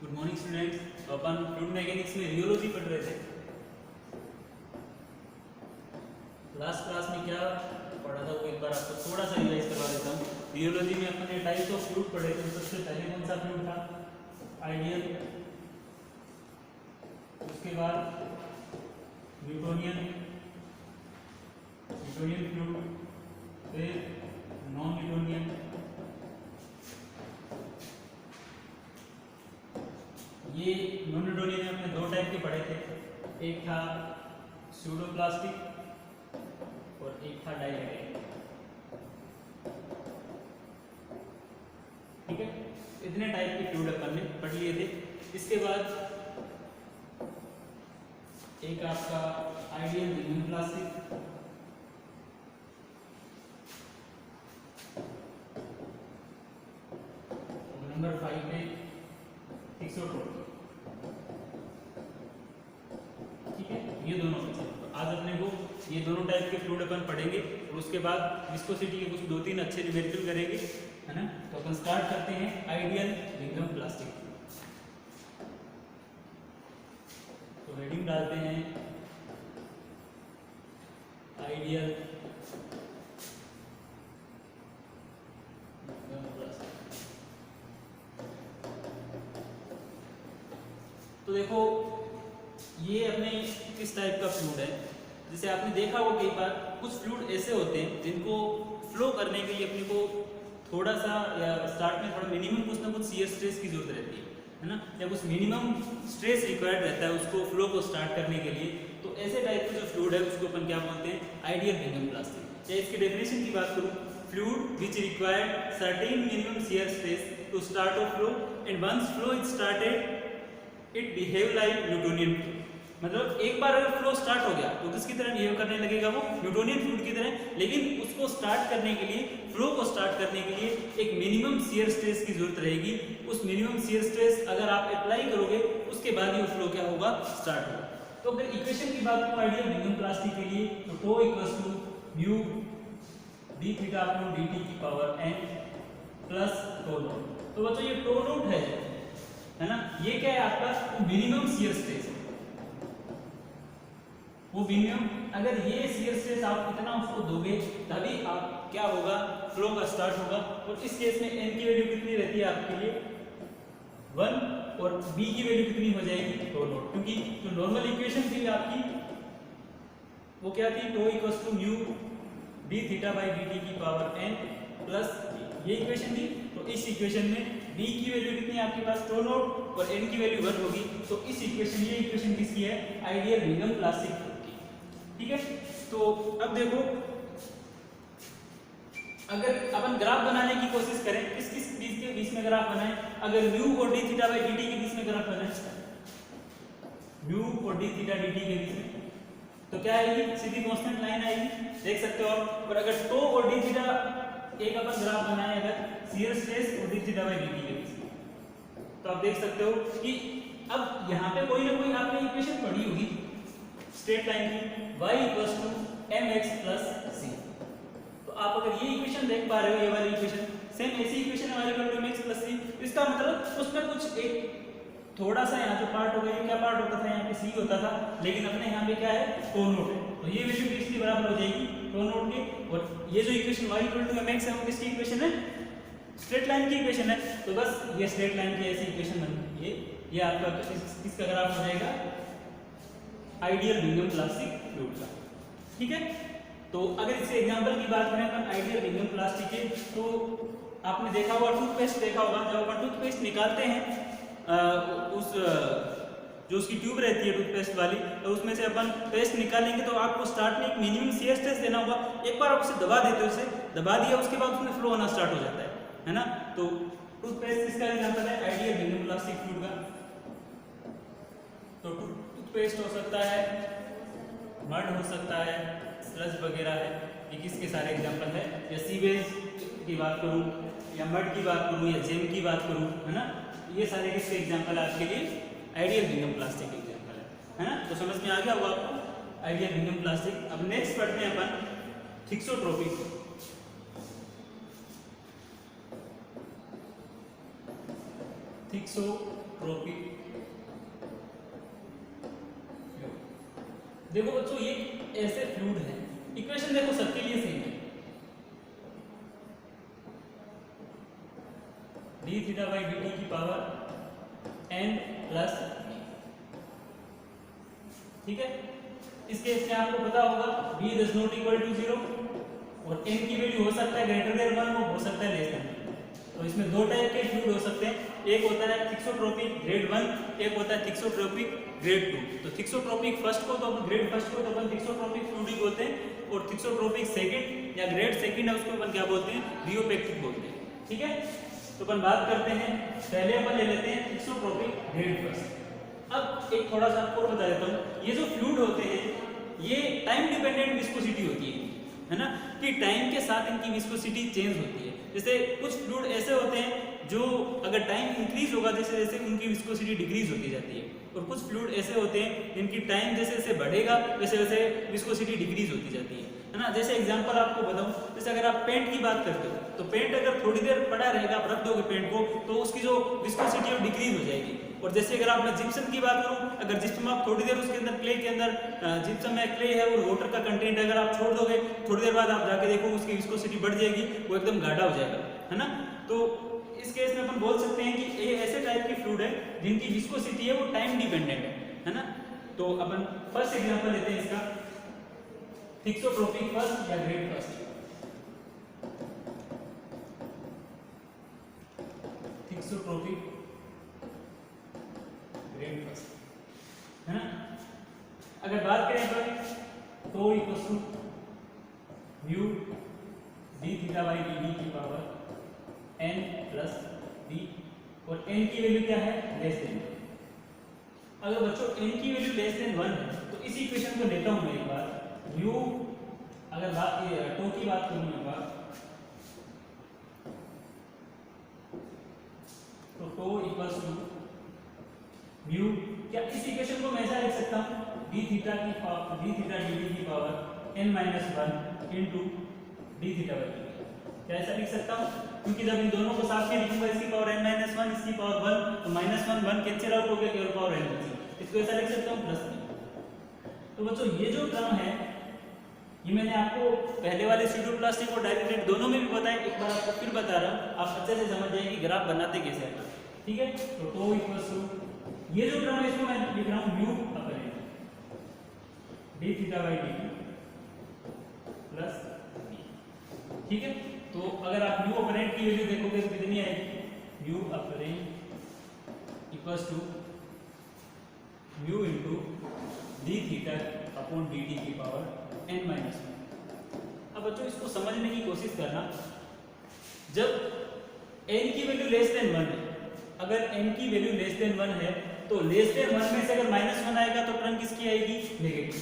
Good morning students. अपन fluid mechanics में rheology पढ़ रहे थे। लास्ट क्लास में क्या पढ़ा था वो एक बार आपको थोड़ा सा रिवाइज करवा देता हूँ। रियोलॉजी में अपन ने टाइप्स ऑफ फ्लूइड पढ़े थे। सबसे पहले कौन सा फ्लूइड था? आइडियल, उसके बाद न्यूटोनियन फ्लूइड, फिर नॉन न्यूटोनियन। ये नॉन न्यूटोनियन में हमने दो टाइप के पढ़े थे, एक था स्यूडोप्लास्टिक और एक था डाइलेक्ट्रिक। ठीक है, इतने टाइप के फ्लूइड अपन ने पढ़ लिए थे। इसके बाद एक आपका आइडियल रिंग प्लास्टिक, नंबर 5 पे थिक्सोट्रोपिक। ठीक है, ये दोनों बचे। तो आज अपने को ये दोनों टाइप के फ्लूइड अपन पढ़ेंगे और उसके बाद विस्कोसिटी के कुछ दो तीन अच्छे न्यूमेरिकल करेंगे, है ना। तो अपन स्टार्ट करते हैं आइडियल रिंगम प्लास्टिक। तो हेडिंग डालते हैं आइडियल रिंगम प्लास्टिक। तो देखो ये अपने किस टाइप का फ्लूइड है। जैसे आपने देखा होगा कई बार कुछ फ्लूइड ऐसे होते हैं जिनको फ्लो करने के लिए अपने को थोड़ा सा या स्टार्ट में थोड़ा मिनिमम कुछ ना कुछ शियर स्ट्रेस की जरूरत रहती है ना, या कुछ मिनिमम स्ट्रेस रिक्वायर्ड रहता है उसको फ्लो को स्टार्ट करने के लिए। तो ऐसे टाइप का जो फ्लूइड है उसको अपन क्या बोलते हैं? आइडियल रिंगम प्लास्टिक। या इसकी डेफिनेशन की बात करूँ, fluid which required certain minimum shear stress to start of flow and once flow is started it behave like Newtonian flow. मतलब एक बार अगर फ्लो स्टार्ट हो गया तो किसकी तरह बिहेव करने लगेगा? वो न्यूटोनियन फ्लूइड की तरह। लेकिन उसको स्टार्ट करने के लिए, फ्लो को स्टार्ट करने के लिए एक मिनिमम शियर स्ट्रेस की जरूरत रहेगी। उस मिनिमम शियर स्ट्रेस अगर आप अप्लाई करोगे उसके बाद ही वो फ्लो क्या होगा? स्टार्ट होगा। तो अगर इक्वेशन की बात करूं आइडियल रिंगम प्लास्टिक के लिए, तो tau equals to mu D theta upon dt की power n plus tau naught. तो बच्चों ये टो नॉट है ना, ये क्या है? आपका मिनिमम शियर स्ट्रेस है। वो मिनिमम अगर ये शियर स्ट्रेस आप इतना उसको दोगे तभी आप क्या होगा? फ्लो का स्टार्ट होगा। और इस केस में n की वैल्यू कितनी रहती है आपके लिए? 1 और b की वैल्यू कितनी हो जाएगी? Tau naught. क्योंकि जो नॉर्मल इक्वेशन थी आपकी वो क्या थी? Tau equals to mu D theta by dt की पावर n प्लस ये इक्वेशन थी। तो इस इक्वेशन में b की वैल्यू कितनी है आपके पास? टो नॉट और n की वैल्यू 1 होगी। तो इस इक्वेशन, ये इक्वेशन किसकी है? आइडियल रिंगम प्लास्टिक की। ठीक है, तो अब देखो अगर अपन ग्राफ बनाने की कोशिश करें, किस किस बीच के बीच में ग्राफ बनाएं? अगर म्यू और डी थीटा बाई dt के बीच में ग्राफ बनाएं, म्यू और डी थीटा dt के बीच में, तो क्या आएगी? सीधी कांस्टेंट लाइन आएगी, देख सकते हो आप। और अगर टो और डी थीटा एक अपन ग्राफ बनाए अगर शियर स्ट्रेस और डी थीटा बाई dt के बीच में, तो आप देख सकते हो कि अब यहाँ पे कोई ना कोई आपने इक्वेशन पढ़ी होगी स्ट्रेट लाइन की, y equals to mx plus c। तो आप अगर ये इक्वेशन देख पा रहे हो, ये वाली इक्वेशन सेम ऐसी equation y equal to mx plus c, इसका मतलब उसमें कुछ एक थोड़ा सा यहाँ जो पार्ट होगा, ये क्या पार्ट होता था? यहाँ पे c होता था, लेकिन अपने यहाँ पे क्या है? टो नॉट है। तो ये वैल्यू किसके बराबर हो जाएगी? टो नॉट की। और ये जो equation y equal to mx है वो किसकी इक्वेशन है? स्ट्रेट लाइन की इक्वेशन है। तो बस ये स्ट्रेट लाइन की ऐसी इक्वेशन बनती है। ये आपका किसका ग्राफ हो जाएगा? आइडियल रिंगम प्लास्टिक फ्लूइड का। ठीक है, तो अगर इससे एग्जांपल की बात करें अपन आइडियल रिंगम प्लास्टिक के, तो आपने देखा होगा, टूथपेस्ट देखा होगा, जब अपन टूथपेस्ट निकालते हैं उस जो उसकी ट्यूब रहती है टूथपेस्ट वाली, तो उसमें से अपन पेस्ट निकालेंगे तो आपको स्टार्ट में एक मिनिमम शियर स्ट्रेस देना होगा। एक बार आप उसे दबा देते हो, उसे दबा दिया उसके बाद उसमें फ्लो होना स्टार्ट हो जाता है ना। तो टूथपेस्ट इसका एग्जांपल है आइडियल रिंगम प्लास्टिक फ्लूइड का। तो टूथपेस्ट हो सकता है, मड हो सकता है, स्लज वगैरह है, ये किसके सारे एग्जांपल है? या सीवेज की बात करूं, या मड की बात करूं, या जेम की बात करूं, है ना। ये सारे किसके एग्जांपल है आपके लिए? आइडियल रिंगम प्लास्टिक के एग्जांपल है ना। तो समझ में आ गया होगा आपको आइडियल रिंगम प्लास्टिक। अब नेक्स्ट पढ़ते हैं अपन थिक्सोट्रोपिक। Thixotropic trophic. देखो बच्चों ये ऐसे फ्लूइड है, इक्वेशन देखो सबके लिए सेम है, D theta by D T की पावर एन प्लस, ठीक है। इस केस में आपको पता होगा b does not equal to 0 और n की वैल्यू हो सकता है ग्रेटर देन 1 हो सकता है लेस देन 1। तो इसमें दो टाइप के फ्लूइड हो सकते हैं, एक होता है थिक्सोट्रोपिक ग्रेड 1, एक होता है थिक्सोट्रोपिक ग्रेड 2। तो थिक्सोट्रोपिक फर्स्ट को तो ग्रेड फर्स्ट को तो अपन थिक्सोट्रोपिक फ्लूइड बोलते हैं और थिक्सोट्रोपिक सेकंड या ग्रेड सेकंड है उसको अपन क्या बोलते हैं, रियोपेक्टिक बोलते हैं, ठीक है। तो अपन बात करते हैं, पहले अपन ले लेते हैं थिक्सोट्रोपिक ग्रेड फर्स्ट। अब एक थोड़ा सा आपको और बता देता हूँ, ये जो फ्लूइड होते हैं ये टाइम डिपेंडेंट विस्कोसिटी होती है ना, कि टाइम के साथ इनकी विस्कोसिटी चेंज होती है। जैसे कुछ फ्लूइड ऐसे होते हैं जो अगर टाइम इंक्रीज होगा जैसे जैसे उनकी विस्कोसिटी डिक्रीज होती जाती है, और कुछ फ्लूइड ऐसे होते हैं जिनकी टाइम जैसे जैसे बढ़ेगा वैसे वैसे विस्कोसिटी डिक्रीज होती जाती है ना। जैसे एग्जांपल आपको बताऊं, जैसे अगर आप पेंट की बात करते हो तो पेंट अगर थोड़ी देर पड़ा रहेगा, आप रख दोगे पेंट को तो उसकी जो विस्कोसिटी है डिक्रीज हो जाएगी। और जैसे अगर आप मैं जिप्सम की बात करूं, अगर जिप्सम आप थोड़ी देर उसके अंदर क्ले के अंदर जिप्सम में क्ले है और वाटर का कंटेंट अगर आप छोड़ दोगे, थोड़ी देर बाद आप जाके देखो उसकी विस्कोसिटी बढ़ जाएगी, वो एकदम गाढ़ा हो जाएगा, है ना। तो इस केस में अपन बोल सकते हैं कि ये ऐसे टाइप की फ्लूइड है जिनकी विस्कोसिटी है वो टाइम डिपेंडेंट है ना। तो अपन फर्स्ट एग्जांपल लेते हैं इसका, थिक्सोट्रोपिक फर्स्ट या grade first. Thixotropic grade first है ना। अगर बात करें अपन तो equals to mu D theta by D D की पावर n प्लस d, और n की वैल्यू क्या है, लेस देन। अगर बच्चों n की वैल्यू लेस देन 1 है तो इस इक्वेशन को लेता हूं मैं एक बार, म्यू अगर बात टो की बात करूं एक बार तो टो इक्वल्स टू म्यू, क्या इस इक्वेशन को मैं ऐसा लिख सकता हूं, d थीटा की पावर d थीटा dt की power n minus 1 into d theta by dt, क्या ऐसा लिख सकता हूं? क्योंकि जब इन दोनों को साथ में लिखूंगा, इसकी पावर n माइनस 1 इसकी पावर 1, तो माइनस 1 1 कैंसिल आउट हो गया, केवल पावर n बची, इसको ऐसा लिख सकता हूं प्लस में। तो बच्चों ये जो टर्म है ये मैंने आपको पहले वाले सीडो प्लास्टिक और डायरेक्ट रेट दोनों में भी बताया, एक बार आपको फिर बता रहा हूं, आप अच्छे से समझ जाइए कि ग्राफ बनाते कैसे हैं, ठीक है। तो टो इक्वल्स टू ये जो टर्म है इसको मैं लिख रहा हूं mu upper n d theta by dt plus, ठीक है। तो अगर आप म्यू अपर n की वैल्यू देखोगे तो कितनी आएगी, mu upper n equals to mu into d theta upon dt की पावर n माइनस 1। अब बच्चों इसको समझने की कोशिश करना, जब n की वैल्यू लेस देन 1 है, अगर n की वैल्यू लेस देन 1 है तो लेस देन 1 में से अगर माइनस 1 आएगा तो टर्म किसकी आएगी, नेगेटिव।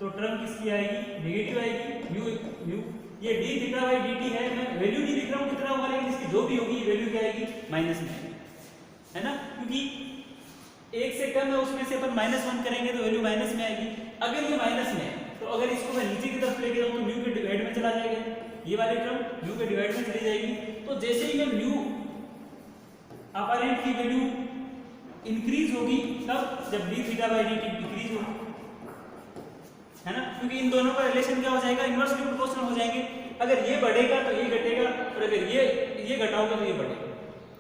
तो टर्म किसकी आएगी, नेगेटिव आएगी। म्यू ये d थीटा बाई dt है, मैं वैल्यू नहीं लिख रहा हूं कितना होगा, लेकिन इसकी जो भी होगी वैल्यू क्या आएगी, माइनस में आएगी, है ना। क्योंकि एक से कम है उसमें से अपन माइनस 1 करेंगे तो वैल्यू माइनस में आएगी। अगर ये माइनस में है तो अगर इसको मैं नीचे की तरफ लेके जाऊं तो म्यू के डिवाइड में चला जाएगा, ये वाली टर्म म्यू के डिवाइड में चली जाएगी। तो जैसे ही मैं म्यू अपेरेंट की वैल्यू इंक्रीज होगी तब जब d theta by dt decrease होगी, है ना, क्योंकि इन दोनों का रिलेशन क्या हो जाएगा, इनवर्सली प्रोपोर्शनल हो जाएंगे। अगर ये बढ़ेगा तो ये घटेगा, और अगर ये घटाओगे तो ये बढ़ेगा,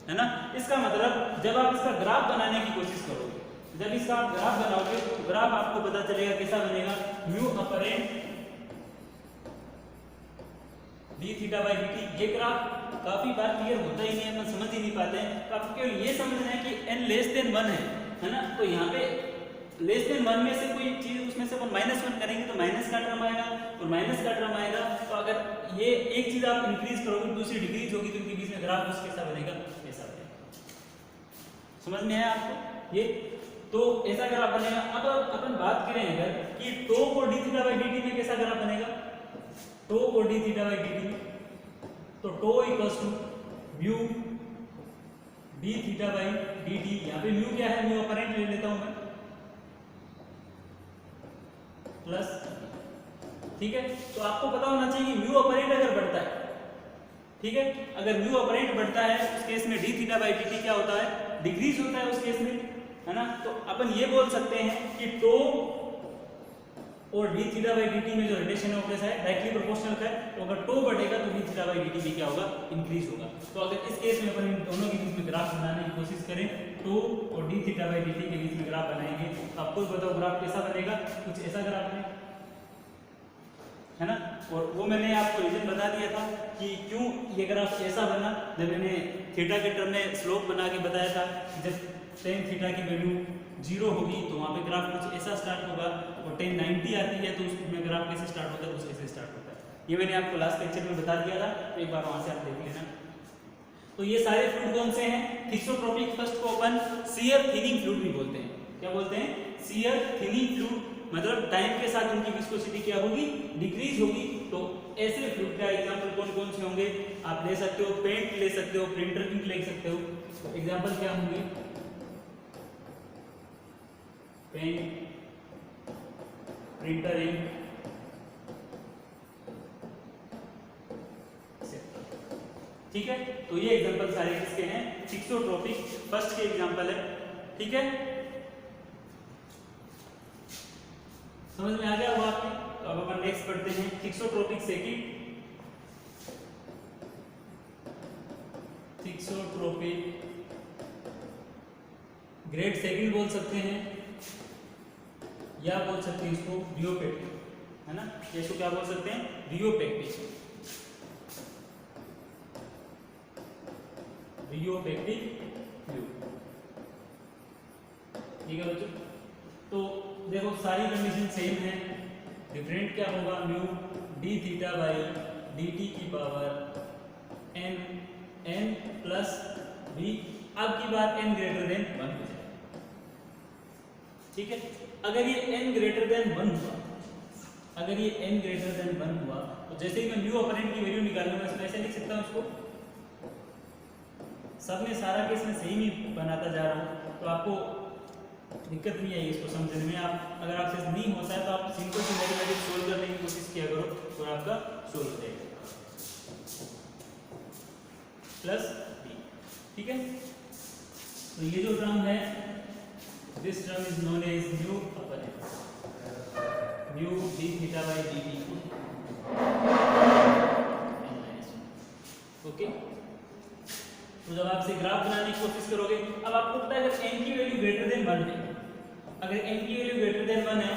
है ना। इसका मतलब जब आप इसका ग्राफ बनाने की कोशिश करोगे, जब इसका आप ग्राफ बनाओगे तो ग्राफ आपको पता चलेगा कैसा बनेगा, mu apparent d theta by dt। ये ग्राफ काफी बार क्लियर होता ही नहीं है, हम समझ ही नहीं पाते हैं। तो आपको केवल ये समझना है कि n लेस देन 1 है ना। तो यहाँ पे लेस देन 1 में से कोई चीज उसमें से अपन माइनस 1 करेंगे तो माइनस का टर्म आएगा और माइनस का टर्म आएगा। तो अगर ये एक चीज आप इंक्रीज करोगे दूसरी डिक्रीज होगी तो इनके बीच में ग्राफ उस कैसा बनेगा, ऐसा बनेगा। समझ में आया आपको ये? तो ऐसा ग्राफ बनेगा। अब अपन बात करें अगर कि टो को d थीटा बाई dt में कैसा ग्राफ बनेगा, टो को d थीटा बाई dt में, तो tau equals to mu d theta by dt। यहाँ पे म्यू क्या है, म्यू अपेरेंट ले लेता हूं मैं, प्लस, ठीक है। तो आपको पता होना चाहिए म्यू अपेरेंट अगर बढ़ता है, ठीक है, अगर म्यू अपेरेंट बढ़ता है उस केस में d थीटा बाई dt क्या होता है, डिक्रीज होता है उस केस में, है ना। तो अपन ये बोल सकते हैं कि टो और D theta by D T में जो रिलेशन है वो कैसा है, डायरेक्टली प्रोपोर्शनल का है। तो अगर टो बढ़ेगा तो D theta by D T भी क्या होगा, इंक्रीज होगा। तो अगर इस केस में अपन इन दोनों के बीच में ग्राफ बनाने की कोशिश करें, टो और D theta by D T के बीच में ग्राफ बनाएंगे, तो आपको बताओ ग्राफ कैसा बनेगा, कुछ ऐसा ग्राफ है ना। और वो मैंने आपको रीजन बता दिया था कि क्यों ये ग्राफ ऐसा बना, जब मैंने थीटा के टर्म में स्लोप बना के बताया था कि जब टेन थीटा की वैल्यू 0 होगी तो वहाँ पे ग्राफ कुछ ऐसा स्टार्ट होगा, और 1090 आती है तो उसमें ग्राफ कैसे स्टार्ट होता है, कुछ ऐसे स्टार्ट होता है। ये मैंने आपको लास्ट लेक्चर में बता दिया था, तो एक बार वहाँ से आप देख लेना। तो ये सारे फ्लूइड कौन से हैं, थिक्सोट्रोपिक। फर्स्ट को अपन शियर थिनिंग फ्लूइड भी बोलते हैं। क्या बोलते हैं, शियर थिनिंग फ्लूइड। मतलब टाइम के साथ उनकी विस्कोसिटी क्या होगी, डिक्रीज होगी। तो ऐसे फ्लूइड का एग्जांपल कौन कौन से होंगे आप ले सकते हो, पेंट ले सकते हो, प्रिंटर इंक ले सकते हो। एग्जांपल क्या होंगे, पेन, प्रिंटर इंक, ठीक है। तो ये एग्जांपल सारे किसके हैं, थिक्सोट्रोपिक फर्स्ट के एग्जांपल है, ठीक है। समझ में आ गया वो आपके। तो अब अपन नेक्स्ट पढ़ते हैं thixotropic second. Thixotropic grade second बोल सकते हैं, या बोल सकते हैं इसको रियोपेक्टिक, है ना। इसको क्या बोल सकते हैं, रियोपेक्टिक। रियोपेक्टिक फ्लूइड, ठीक है बच्चों। तो देखो सारी कंडीशन सेम है, डिफरेंट क्या होगा, mu D theta by D T की power n, n plus b. अब की बार एन ग्रेटर देन 1 हो जाए, ठीक है। अगर ये n ग्रेटर देन 1 हुआ, अगर ये n ग्रेटर देन 1 हुआ, तो जैसे ही मैं म्यू ऑपरेंट की वैल्यू निकालूंगा, इसमें ऐसे लिख सकता हूँ उसको, सब में सारा केस में सेम ही बनाता जा रहा हूँ, तो आपको दिक्कत नहीं आएगी इसको समझने में। आप अगर आपसे नहीं होता है तो आप सिंपल से मैथमेटिक्स सोल्व करने की कोशिश किया करो, तो आपका सोल्व हो जाएगा, प्लस बी, ठीक है। तो ये जो टर्म है, this term is known as mu upon mu D theta by D T, okay. तो जब आपसे ग्राफ बनाने की कोशिश करोगे, अब आपको पता है अगर n की वैल्यू ग्रेटर देन 1 है, अगर n की वैल्यू ग्रेटर देन 1 है,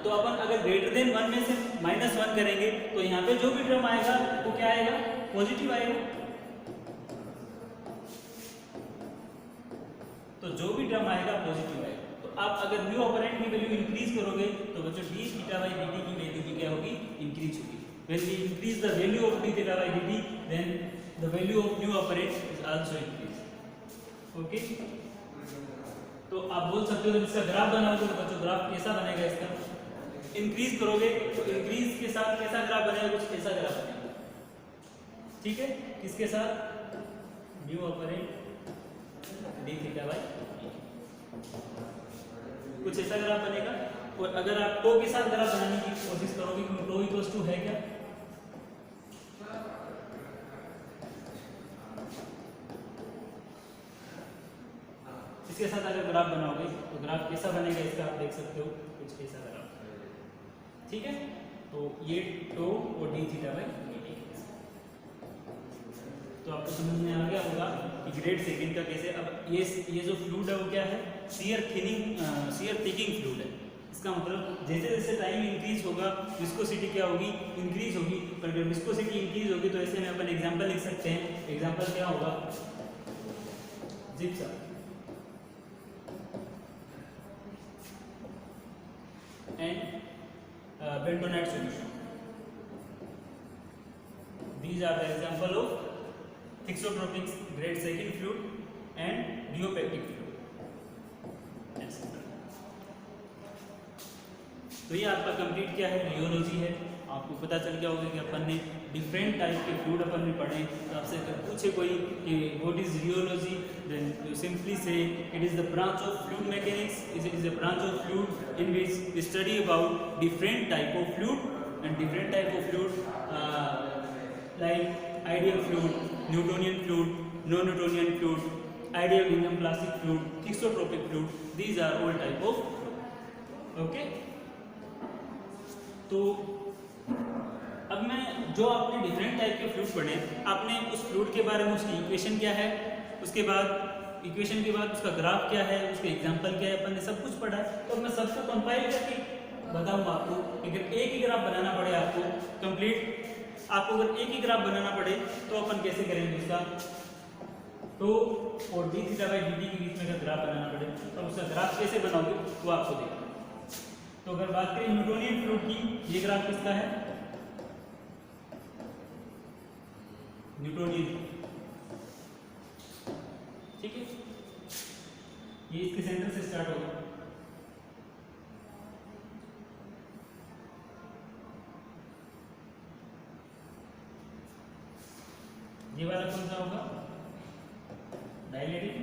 तो अपन अगर ग्रेटर देन 1 में से -1 करेंगे, तो यहाँ पे जो भी टर्म आएगा वो क्या आएगा, पॉजिटिव आएगा। तो जो भी टर्म आएगा पॉजिटिव आएगा। तो आप अगर म्यू ऑपरेंट की वैल्यू इंक्रीज करोगे, तो बच्चों D theta by D T की वैल्यू भी क्या होगी, इंक्रीज होगी। When we increase the value of D theta by D T, then the value of new operand is also increased, okay। तो आप बोल सकते हो जब इसका ग्राफ बनाओगे तो बच्चों ग्राफ कैसा बनेगा, इसका इंक्रीज करोगे तो इंक्रीज के साथ कैसा ग्राफ बनेगा, कुछ ऐसा ग्राफ बनेगा, ठीक है। किसके साथ, new operand D theta by, कुछ ऐसा ग्राफ बनेगा। और अगर आप टो के साथ ग्राफ बनाने की कोशिश करोगे, क्योंकि टो इक्वल्स टू है क्या, इसके साथ अगर ग्राफ बनाओगे तो ग्राफ कैसा बनेगा, इसका आप देख सकते हो, कुछ ऐसा ग्राफ, ठीक है। तो ये टो और D theta by D T, तो आपको समझ में आ गया होगा कि ग्रेड सेकंड का कैसे। अब ये जो फ्लूइड है वो क्या है, शियर थिकिंग फ्लूइड है। इसका मतलब जैसे जैसे टाइम इंक्रीज होगा, विस्कोसिटी क्या होगी, इंक्रीज होगी। पर अगर विस्कोसिटी इंक्रीज होगी तो ऐसे में अपन एग्जांपल लिख सकते हैं। एग्जांपल क्या होगा, gypsum and bentonite solution. These are the example of thixotropic grade second fluid and rheopectic fluid, etc. तो ये आपका कंप्लीट क्या है, रियोलॉजी है। आपको पता चल गया होगा कि अपन ने डिफरेंट टाइप के फ्लूइड अपन ने पढ़े। तो आपसे अगर पूछे कोई कि what is rheology, then you simply say it is the branch of fluid mechanics, it is the branch of fluid in which we study about different type of fluid and different type of fluid like ideal fluid, Newtonian fluid, non Newtonian fluid, ideoginum plastic fluid, thixotropic fluid, these are all type of okay. तो अब मैं जो आपने different type के fluid पढ़े, आपने उस fluid के बारे में उसकी इक्वेशन क्या है, उसके बाद इक्वेशन के बाद उसका ग्राफ क्या है, उसके एग्जांपल क्या है, अपन ने सब कुछ पढ़ा है। तो मैं सबको कंपाइल करके बताऊंगा आपको। अगर एक ही ग्राफ बनाना पड़े आपको कंप्लीट, आपको अगर एक ही ग्राफ बनाना पड़े तो अपन कैसे करेंगे उसका, तो और D theta by D T के बीच में अगर ग्राफ बनाना पड़े तो उसका ग्राफ कैसे बनाओगे वो आपको देखना। तो अगर बात करें न्यूटोनियन फ्लूइड की, ये ग्राफ किसका है, न्यूटोनियन, ठीक है। ये इसके सेंटर से स्टार्ट होगा, ये वाला कौन सा होगा, डायलेटिक,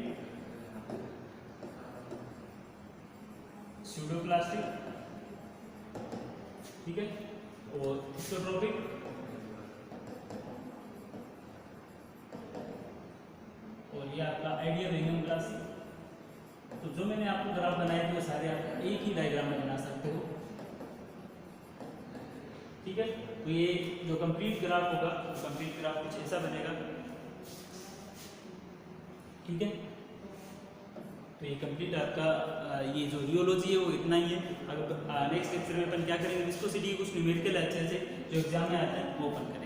स्यूडोप्लास्टिक, ठीक है, और थीक्सोट्रोपिक, और ये आपका आइडियोगिनम प्लास्टिक। तो जो मैंने आपको ग्राफ बनाए थे वो सारे आप एक ही डायग्राम में बना सकते हो, ठीक है। तो ये जो कंप्लीट ग्राफ होगा, कंप्लीट ग्राफ कुछ ऐसा बनेगा, ठीक है। तो ये कंप्लीट आपका ये जो रियोलॉजी है वो इतना ही है। अब नेक्स्ट लेक्चर में अपन क्या करेंगे, विस्कोसिटी कुछ न्यूमेरिकल अच्छे से जो एग्जाम में आते हैं वो अपन करेंगे।